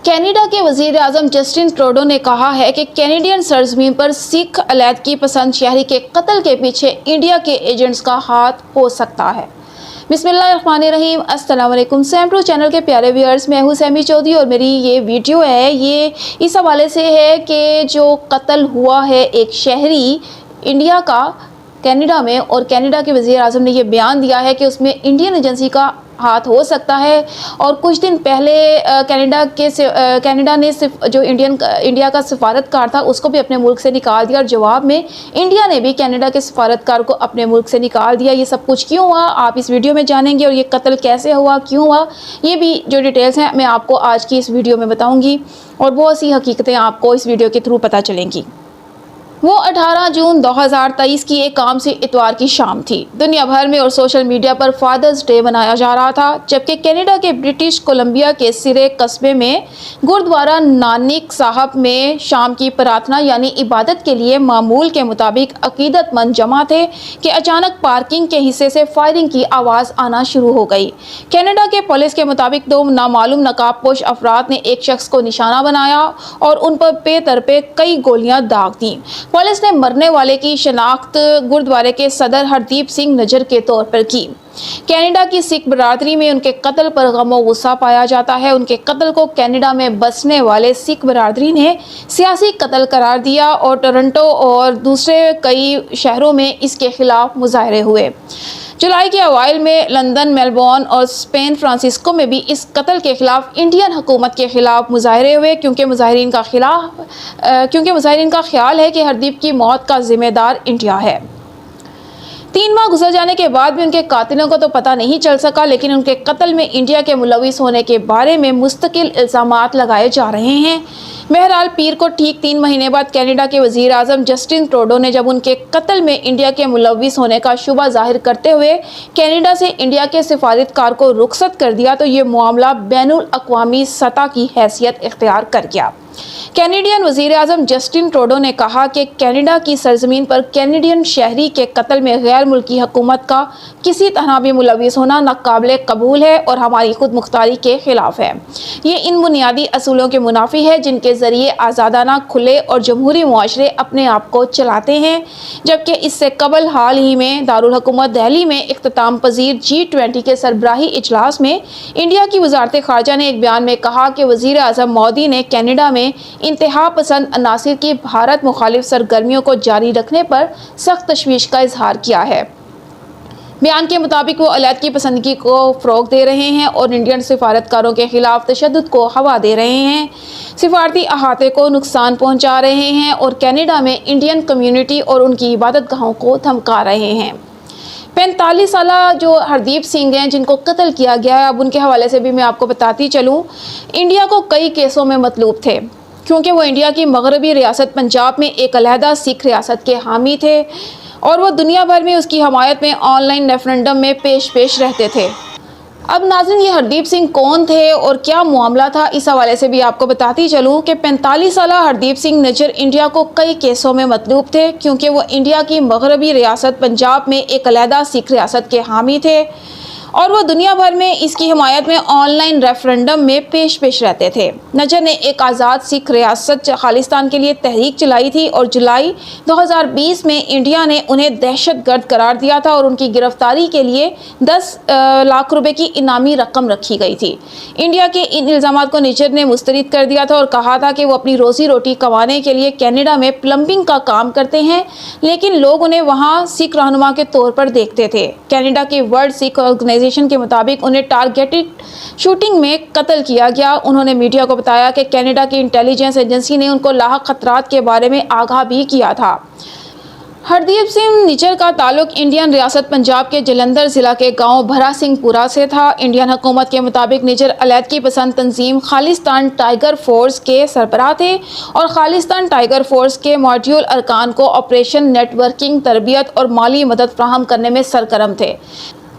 Canada کے وزیر اعظم Justin Trudeau نے کہا ہے کہ کینیڈین سرزمین پر سکھ علیحدگی پسند شہری کے قتل کے پیچھے انڈیا کے ایجنٹس کا ہاتھ ہو سکتا ہے۔ بسم اللہ الرحمن الرحیم۔ السلام علیکم سیم ٹو چینل کے پیارے ویئرز، میں ہوں سیمی چودھری اور میری یہ ویڈیو ہے یہ اس حوالے سے ہے کہ جو قتل ہوا ہے ایک شہری انڈیا کا کینیڈا میں، اور کینیڈا کے وزیر اعظم نے یہ بیان دیا ہے کہ اس میں انڈین ایجنسی کا ہاتھ ہو سکتا ہے۔ اور کچھ دن پہلے کینیڈا نے جو انڈیا کا سفارتکار تھا اس کو بھی اپنے ملک سے نکال دیا، اور جواب میں انڈیا نے بھی کینیڈا کے سفارتکار کو اپنے ملک سے نکال دیا۔ یہ سب کچھ کیوں ہوا آپ اس ویڈیو میں جانیں گے، اور یہ قتل کیسے ہوا، کیوں ہوا، یہ بھی جو ڈیٹیلز ہیں میں آپ کو آج کی اس ویڈیو میں بتاؤں گی، اور بہت سی حقیقتیں آپ کو اس ویڈیو کے تھرو پتہ چلیں گی۔ وہ 18 جون 2023 کی ایک عام سی اتوار کی شام تھی۔ دنیا بھر میں اور سوشل میڈیا پر فادرز ڈے منایا جا رہا تھا، جبکہ کینیڈا کے برٹش کولمبیا کے سرے قصبے میں گردوارہ نانک صاحب میں شام کی پراتھنا یعنی عبادت کے لیے معمول کے مطابق عقیدت مند جمع تھے کہ اچانک پارکنگ کے حصے سے فائرنگ کی آواز آنا شروع ہو گئی۔ کینیڈا کے پولیس کے مطابق 2 نامعلوم نقاب پوش افراد نے ایک شخص کو نشانہ بنایا اور ان پر پے در پے کئی گولیاں داغ دیں۔ پولیس نے مرنے والے کی شناخت گردوارے کے صدر ہردیپ سنگھ نجر کے طور پر کی۔ کینیڈا کی سکھ برادری میں ان کے قتل پر غم و غصہ پایا جاتا ہے۔ ان کے قتل کو کینیڈا میں بسنے والے سکھ برادری نے سیاسی قتل قرار دیا، اور ٹورنٹو اور دوسرے کئی شہروں میں اس کے خلاف مظاہرے ہوئے۔ جولائی کے اوائل میں لندن، میلبورن اور سین فرانسسکو میں بھی اس قتل کے خلاف انڈین حکومت کے خلاف مظاہرے ہوئے، کیونکہ مظاہرین کا خیال ہے کہ ہردیپ کی موت کا ذمہ دار انڈیا ہے۔ 3 ماہ گزر جانے کے بعد بھی ان کے قاتلوں کو تو پتہ نہیں چل سکا، لیکن ان کے قتل میں انڈیا کے ملوث ہونے کے بارے میں مستقل الزامات لگائے جا رہے ہیں۔ بہرحال پیر کو ٹھیک 3 مہینے بعد کینیڈا کے وزیر اعظم جسٹن ٹروڈو نے جب ان کے قتل میں انڈیا کے ملوث ہونے کا شبہ ظاہر کرتے ہوئے کینیڈا سے انڈیا کے سفارتکار کو رخصت کر دیا تو یہ معاملہ بین الاقوامی سطح کی حیثیت اختیار کر گیا۔ کینیڈین وزیر اعظم جسٹن ٹروڈو نے کہا کہ کینیڈا کی سرزمین پر کینیڈین شہری کے قتل میں غیر ملکی حکومت کا کسی طرح بھی ملوث ہونا ناقابل قبول ہے اور ہماری خود مختاری کے خلاف ہے۔ یہ ان بنیادی اصولوں کے منافی ہے جن کے ذریعے آزادانہ، کھلے اور جمہوری معاشرے اپنے آپ کو چلاتے ہیں۔ جبکہ اس سے قبل حال ہی میں دارالحکومت دہلی میں اختتام پذیر G20 کے سربراہی اجلاس میں انڈیا کی وزارت خارجہ نے ایک بیان میں کہا کہ وزیر اعظم مودی نے کینیڈا میں انتہا پسند عناصر کی بھارت مخالف سرگرمیوں کو جاری رکھنے پر سخت تشویش کا اظہار کیا ہے۔ بیان کے مطابق وہ علیحدگی پسندی کو فروغ دے رہے ہیں اور انڈین سفارتکاروں کے خلاف تشدد کو ہوا دے رہے ہیں، سفارتی احاطے کو نقصان پہنچا رہے ہیں اور کینیڈا میں انڈین کمیونٹی اور ان کی عبادت گاہوں کو دھمکا رہے ہیں۔ 45 سالہ جو ہردیپ سنگھ ہیں جن کو قتل کیا گیا ہے، اب ان کے حوالے سے بھی میں آپ کو بتاتی چلوں، انڈیا کو کئی کیسوں میں مطلوب تھے، کیونکہ وہ انڈیا کی مغربی ریاست پنجاب میں ایک علیحدہ سکھ ریاست کے حامی تھے، اور وہ دنیا بھر میں اس کی حمایت میں آن لائن ریفرنڈم میں پیش رہتے تھے۔ اب ناظرین، یہ ہردیپ سنگھ کون تھے اور کیا معاملہ تھا، اس حوالے سے بھی آپ کو بتاتی چلوں کہ 45 سالہ ہردیپ سنگھ نجر انڈیا کو کئی کیسوں میں مطلوب تھے، کیونکہ وہ انڈیا کی مغربی ریاست پنجاب میں ایک علیحدہ سکھ ریاست کے حامی تھے، اور وہ دنیا بھر میں اس کی حمایت میں آن لائن ریفرنڈم میں پیش رہتے تھے۔ نجر نے ایک آزاد سکھ ریاست خالصتان کے لیے تحریک چلائی تھی، اور جولائی 2020 میں انڈیا نے انہیں دہشت گرد قرار دیا تھا اور ان کی گرفتاری کے لیے 10 لاکھ روپے کی انعامی رقم رکھی گئی تھی۔ انڈیا کے ان الزامات کو نجر نے مسترد کر دیا تھا اور کہا تھا کہ وہ اپنی روزی روٹی کمانے کے لیے کینیڈا میں پلمبنگ کا کام کرتے ہیں، لیکن لوگ انہیں وہاں سکھ رہنما کے طور پر دیکھتے تھے۔ کینیڈا کی ورلڈ سکھ آرگنائزیشن کے مطابق انہیں ٹارگیٹڈ شوٹنگ میں قتل کیا گیا۔ انہوں نے میڈیا کو بتایا کہ کینیڈا کی انٹیلیجنس ایجنسی نے ان کو لاحق خطرات کے بارے میں آگاہ بھی کیا تھا۔ ہردیپ سنگھ نجر کا تعلق انڈین ریاست پنجاب کے جلندھر ضلع کے گاؤں بھرا سنگھ پورہ سے تھا۔ انڈین حکومت کے مطابق نجر علیحدگی پسند تنظیم خالصتان ٹائیگر فورس کے سربراہ تھے اور خالصتان ٹائیگر فورس کے ماڈیول ارکان کو آپریشن، نیٹ ورکنگ، تربیت اور مالی مدد فراہم کرنے میں سرگرم تھے۔